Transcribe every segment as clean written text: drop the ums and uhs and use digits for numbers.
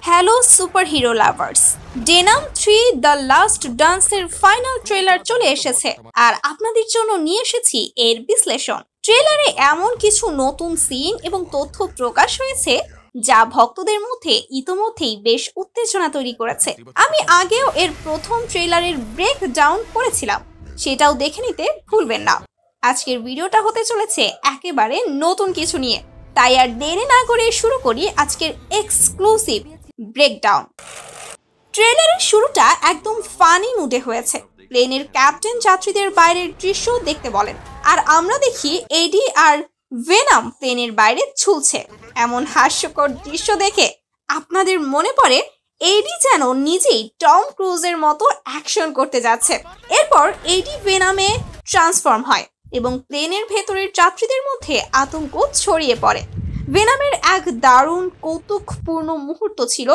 Hello super hero lovers, Venom 3 the last ডান্সের final trailer চলে এসেছে আর আপনাদের জন্য নিয়ে এসেছি এর বিশ্লেষণ। ট্রেলারে এমন কিছু নতুন সিন এবং তথ্য প্রকাশ হয়েছে যা ভক্তদের মধ্যে ইতোমধ্যেই বেশ উত্তেজনা তৈরি করেছে। আমি আগেও এর প্রথম ট্রেলারের ব্রেক ডাউন করেছিলাম, সেটাও দেখে নিতে ভুলবেন না। আজকের ভিডিওটা হতে চলেছে একেবারে নতুন কিছু নিয়ে, তাই আর দেরি না করে শুরু করি আজকের এক্সক্লুসিভ ব্রেকডাউন। ট্রেলারের শুরুটা একদম ফানি মুডে হয়েছে। প্লেনের ক্যাপ্টেন যাত্রীদের বাইরের দৃশ্য দেখতে বলেন, আর আমরা দেখি এডি আর ভেনাম প্লেনের বাইরে ঝুলছে। এমন হাস্যকর দৃশ্য দেখে আপনাদের মনে পড়ে এডি যেন নিজেই টম ক্রুজের মতো অ্যাকশন করতে যাচ্ছে। এরপর এডি ভেনামে ট্রান্সফর্ম হয় এবং প্লেনের ভেতরের যাত্রীদের মধ্যে আতঙ্ক ছড়িয়ে পড়ে। ভেনামের এক দারুণ কৌতুকপূর্ণ মুহূর্ত ছিল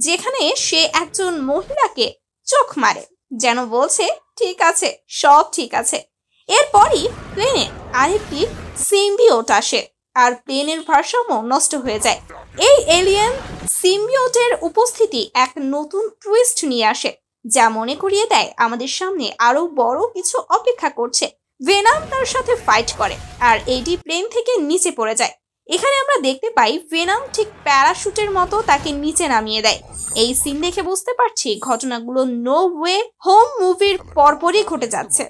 যেখানে সে একজন মহিলাকে চোখ মারে, যেন বলছে ঠিক আছে, সব ঠিক আছে। এরপরই প্লেনে আরেকটি সিম্বিওট আসে আর প্লেনের ভারসাম্য নষ্ট হয়ে যায়। এই এলিয়েন সিম্বিওটের উপস্থিতি এক নতুন টুইস্ট নিয়ে আসে, যা মনে করিয়ে দেয় আমাদের সামনে আরো বড় কিছু অপেক্ষা করছে। ভেনাম তার সাথে ফাইট করে আর এডি প্লেন থেকে নিচে পড়ে যায়। এখানে আমরা দেখতে পাই ভেনাম ঠিক প্যারাশুটের মতো তাকে নিচে নামিয়ে দেয়। এই সিন দেখে বুঝতে পারছি ঘটনাগুলো নো ওয়ে হোম মুভির পরপরই ঘটে যাচ্ছে।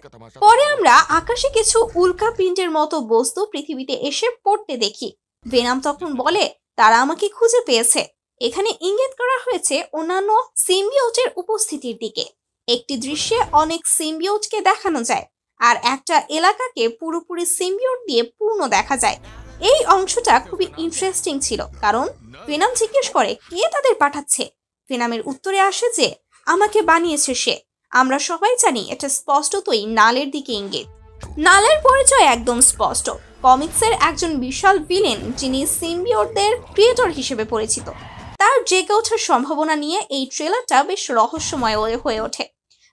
পরে আমরা আকাশে কিছু উল্কাপিণ্ডের মতো বস্তু পৃথিবীতে এসে পড়তে দেখি। ভেনাম তখন বলে তারা আমাকে খুঁজে পেয়েছে। এখানে ইঙ্গিত করা হয়েছে অন্যান্য সিম্বিওটের উপস্থিতির দিকে। একটি দৃশ্যে অনেক সিম্বিওটকে দেখানো যায় আর একটা এলাকাকে পুরোপুরি সিম্বিওট দিয়ে পূর্ণ দেখা যায়। এই অংশটা খুবই ইন্টারেস্টিং ছিল, কারণ ভেনাম জিজ্ঞেস করে কে তাদের পাঠাচ্ছে। ভেনামের উত্তরে আসে যে আমাকে বানিয়েছে সে। আমরা সবাই জানি এটা স্পষ্টতই নালের দিকে ইঙ্গিত। নালের পরিচয় একদম স্পষ্ট, কমিক্সের একজন বিশাল ভিলেন যিনি সিম্বিওটদের ক্রিয়েটর হিসেবে পরিচিত। তার জেগে ওঠার সম্ভাবনা নিয়ে এই ট্রেলারটা বেশ রহস্যময় হয়ে ওঠে।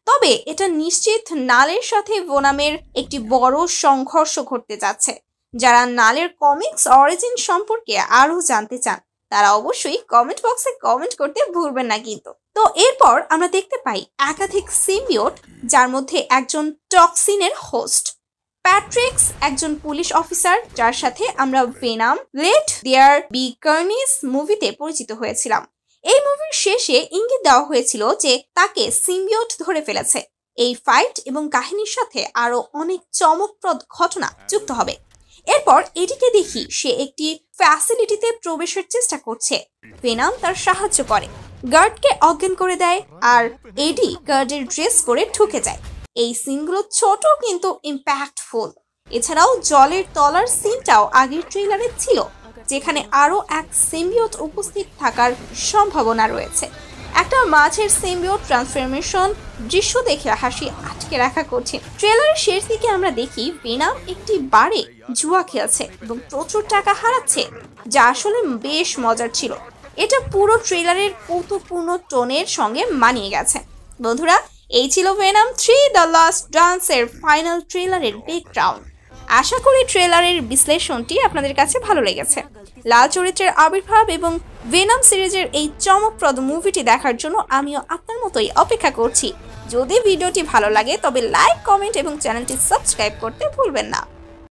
তবে এটা নিশ্চিত নালের সাথে ভেনামের একটি বড় সংঘর্ষ ঘটতে যাচ্ছে। যারা নালের কমিক্স অরিজিন সম্পর্কে আরো জানতে চান তারা অবশ্যই কমেন্ট বক্সে কমেন্ট করতে ভুলবেন না কিন্তু। তো এরপর আমরা দেখতে পাই একাধিক সিম্বিওট, যার মধ্যে একজন টক্সিনের হোস্ট। প্যাট্রিক্স একজন পুলিশ অফিসার যার সাথে আমরা Venom let there be carnage মুভিতে পরিচিত হয়েছিলাম। এই মুভির শেষে ইঙ্গিত দেওয়া হয়েছিল যে তাকে সিম্বিওট ধরে ফেলেছে। এই ফাইট এবং কাহিনীর সাথে আরো অনেক চমকপ্রদ ঘটনা যুক্ত হবে। এরপর এডিকে দেখি সে একটি ফ্যাসিলিটিতে প্রবেশের চেষ্টা করছে। ভেনাম তার সাহায্য করে, গার্ডকে অজ্ঞান করে দেয় আর এডি গার্ডের ড্রেস পরে ঢুকে যায়। এই সিনগুলো ছোট কিন্তু ইম্প্যাক্টফুল। এছাড়াও জলের তলার সিনটাও আগের ট্রেলারে ছিল, যেখানে আরো এক সিম্বিওট উপস্থিত থাকার সম্ভাবনা রয়েছে। একটা মাছের সিম্বিওট ট্রান্সফরমেশন দৃশ্য দেখে হাসি আটকে রাখা কঠিন। ট্রেলারের শেষ দিকে আমরা দেখি ভেনাম একটি বারে জুয়া খেলছে এবং প্রচুর টাকা হারাচ্ছে, যা আসলে বেশ মজার ছিল। এটা পুরো ট্রেলারের কৌতুকপূর্ণ টোনের সঙ্গে মানিয়ে গেছে। বন্ধুরা, এই ছিল ভেনাম 3 দ্য লাস্ট ডান্সের ফাইনাল ট্রেলারের ব্রেকডাউন। আশা করি ট্রেলারের বিশ্লেষণটি আপনাদের কাছে ভালো লেগেছে। লাল চরিত্রের আবির্ভাব এবং ভেনাম সিরিজের এই চমকপ্রদ মুভিটি দেখার জন্য আমিও আপনার মতোই অপেক্ষা করছি। যদি ভিডিওটি ভালো লাগে তবে লাইক, কমেন্ট এবং চ্যানেলটি সাবস্ক্রাইব করতে ভুলবেন না।